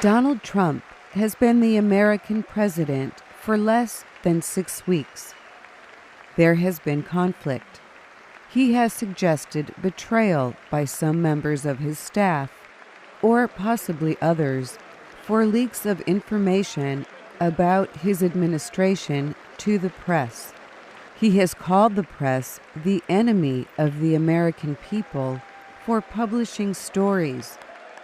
Donald Trump has been the American president for less than 6 weeks. There has been conflict. He has suggested betrayal by some members of his staff, or possibly others, for leaks of information about his administration to the press. He has called the press the enemy of the American people for publishing stories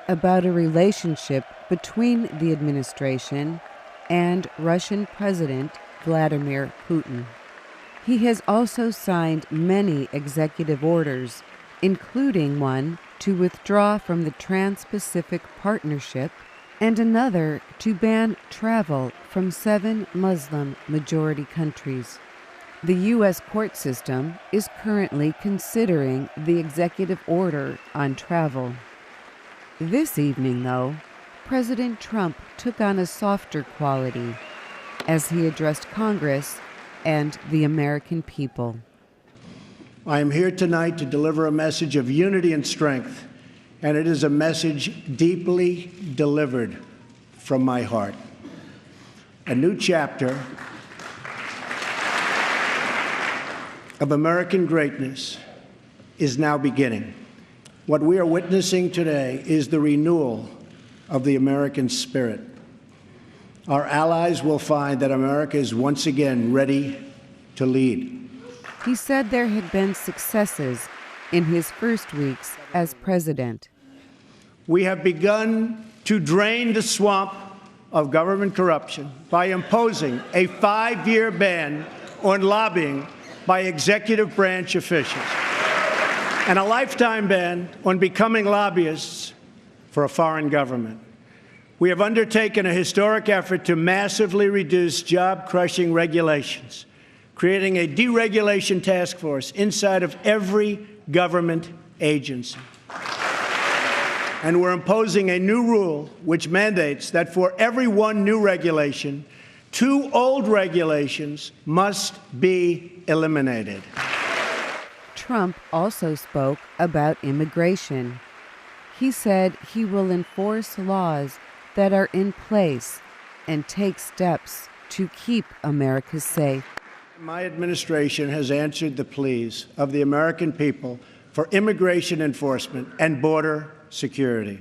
about a relationship between the administration and Russian President Vladimir Putin. He has also signed many executive orders, including one to withdraw from the Trans-Pacific Partnership and another to ban travel from 7 Muslim-majority countries. The U.S. court system is currently considering the executive order on travel. This evening, though, President Trump took on a softer quality as he addressed Congress and the American people. I am here tonight to deliver a message of unity and strength, and it is a message deeply delivered from my heart. A new chapter of American greatness is now beginning. What we are witnessing today is the renewal of the American spirit. Our allies will find that America is once again ready to lead. He said there had been successes in his first weeks as president. We have begun to drain the swamp of government corruption by imposing a 5-year ban on lobbying by executive branch officials and a lifetime ban on becoming lobbyists for a foreign government. We have undertaken a historic effort to massively reduce job-crushing regulations, creating a deregulation task force inside of every government agency. And we're imposing a new rule which mandates that for every 1 new regulation, 2 old regulations must be eliminated. Trump also spoke about immigration. He said he will enforce laws that are in place and take steps to keep America safe. My administration has answered the pleas of the American people for immigration enforcement and border security.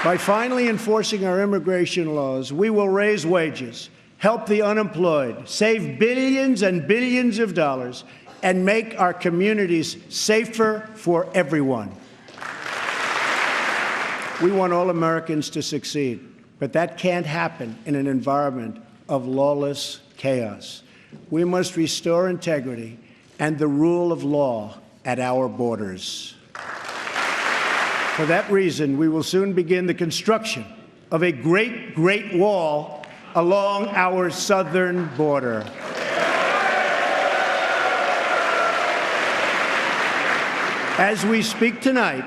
By finally enforcing our immigration laws, we will raise wages, help the unemployed, save billions and billions of dollars, and make our communities safer for everyone. We want all Americans to succeed, but that can't happen in an environment of lawless chaos. We must restore integrity and the rule of law at our borders. For that reason, we will soon begin the construction of a great wall along our southern border. As we speak tonight,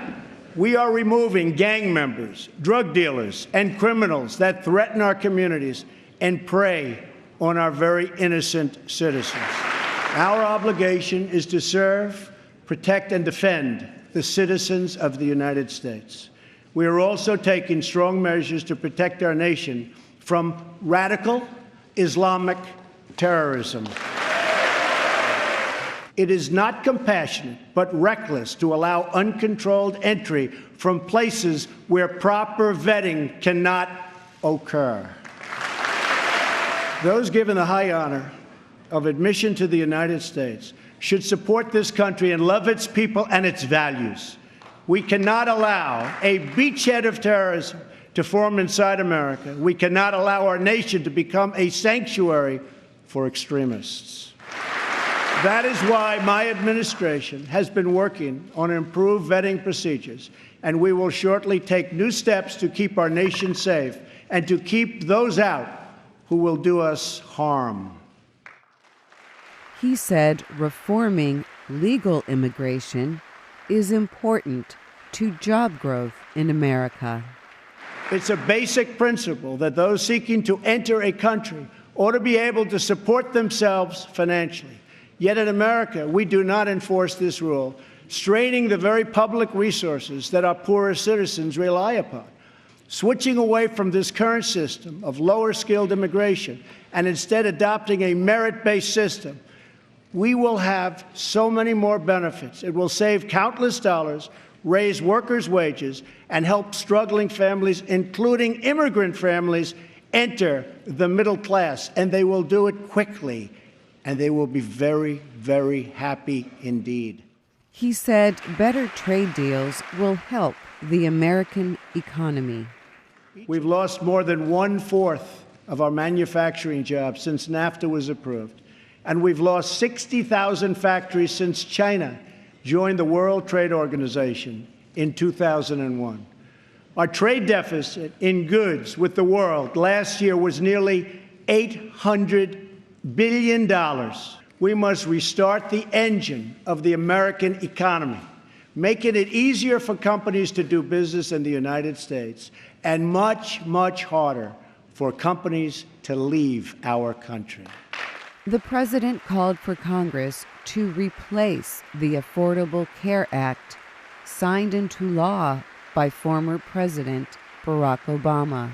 we are removing gang members, drug dealers, and criminals that threaten our communities and prey on our very innocent citizens. Our obligation is to serve, protect, and defend the citizens of the United States. We are also taking strong measures to protect our nation from radical Islamic terrorism. It is not compassionate, but reckless to allow uncontrolled entry from places where proper vetting cannot occur. Those given the high honor of admission to the United States should support this country and love its people and its values. We cannot allow a beachhead of terrorism to form inside America. We cannot allow our nation to become a sanctuary for extremists. That is why my administration has been working on improved vetting procedures, and we will shortly take new steps to keep our nation safe and to keep those out who will do us harm. He said reforming legal immigration is important to job growth in America. It's a basic principle that those seeking to enter a country ought to be able to support themselves financially. Yet in America, we do not enforce this rule, straining the very public resources that our poorest citizens rely upon. switching away from this current system of lower-skilled immigration and instead adopting a merit-based system, we will have so many more benefits. It will save countless dollars, raise workers' wages, and help struggling families, including immigrant families, enter the middle class. And they will do it quickly, and they will be very, very happy indeed. He said better trade deals will help the American economy. We've lost more than 1/4 of our manufacturing jobs since NAFTA was approved. And we've lost 60,000 factories since China joined the World Trade Organization in 2001. Our trade deficit in goods with the world last year was nearly $800 billion. We must restart the engine of the American economy, making it easier for companies to do business in the United States and much, much harder for companies to leave our country. The president called for Congress to replace the Affordable Care Act signed into law by former President Barack Obama.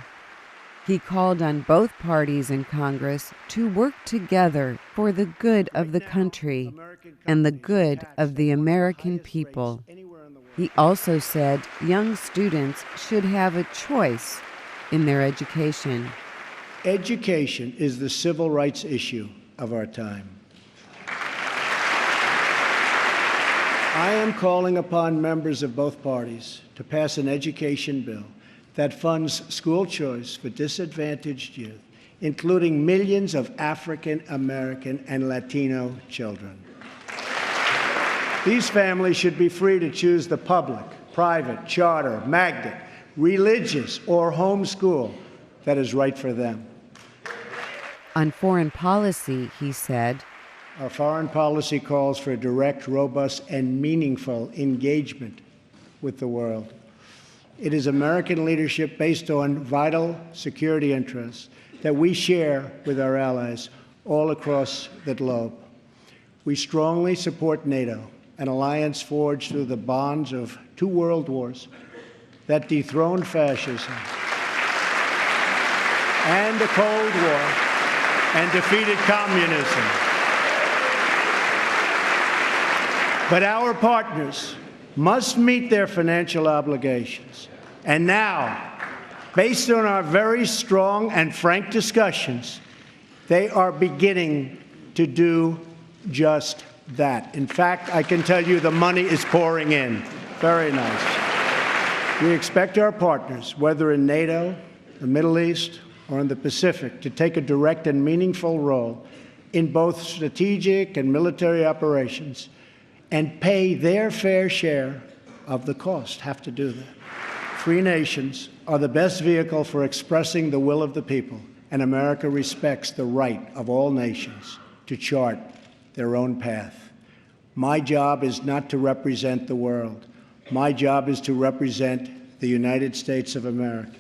He called on both parties in Congress to work together for the good of the country and the good of the American people. He also said young students should have a choice in their education. Education is the civil rights issue of our time. I am calling upon members of both parties to pass an education bill that funds school choice for disadvantaged youth, including millions of African American and Latino children. These families should be free to choose the public, private, charter, magnet, religious, or home school that is right for them. On foreign policy, he said, our foreign policy calls for direct, robust, and meaningful engagement with the world. It is American leadership based on vital security interests that we share with our allies all across the globe. We strongly support NATO, an alliance forged through the bonds of 2 world wars that dethroned fascism and the Cold War and defeated communism. But our partners must meet their financial obligations. And now, based on our very strong and frank discussions, they are beginning to do just that. In fact, I can tell you the money is pouring in. Very nice. We expect our partners, whether in NATO, the Middle East, or in the Pacific, to take a direct and meaningful role in both strategic and military operations and pay their fair share of the cost, have to do that. Free nations are the best vehicle for expressing the will of the people, and America respects the right of all nations to chart their own path. My job is not to represent the world. My job is to represent the United States of America.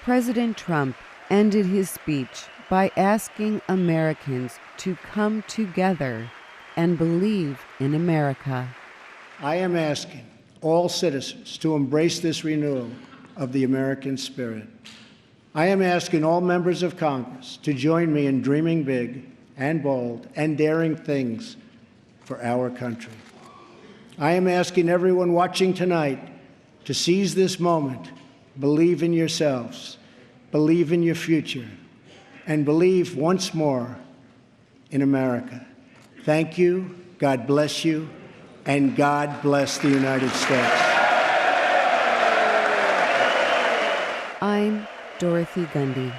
President Trump ended his speech by asking Americans to come together and believe in America. I am asking all citizens to embrace this renewal of the American spirit. I am asking all members of Congress to join me in dreaming big and bold and daring things for our country. I am asking everyone watching tonight to seize this moment, believe in yourselves, believe in your future, and believe once more in America. Thank you, God bless you, and God bless the United States. I'm Dorothy Gundy.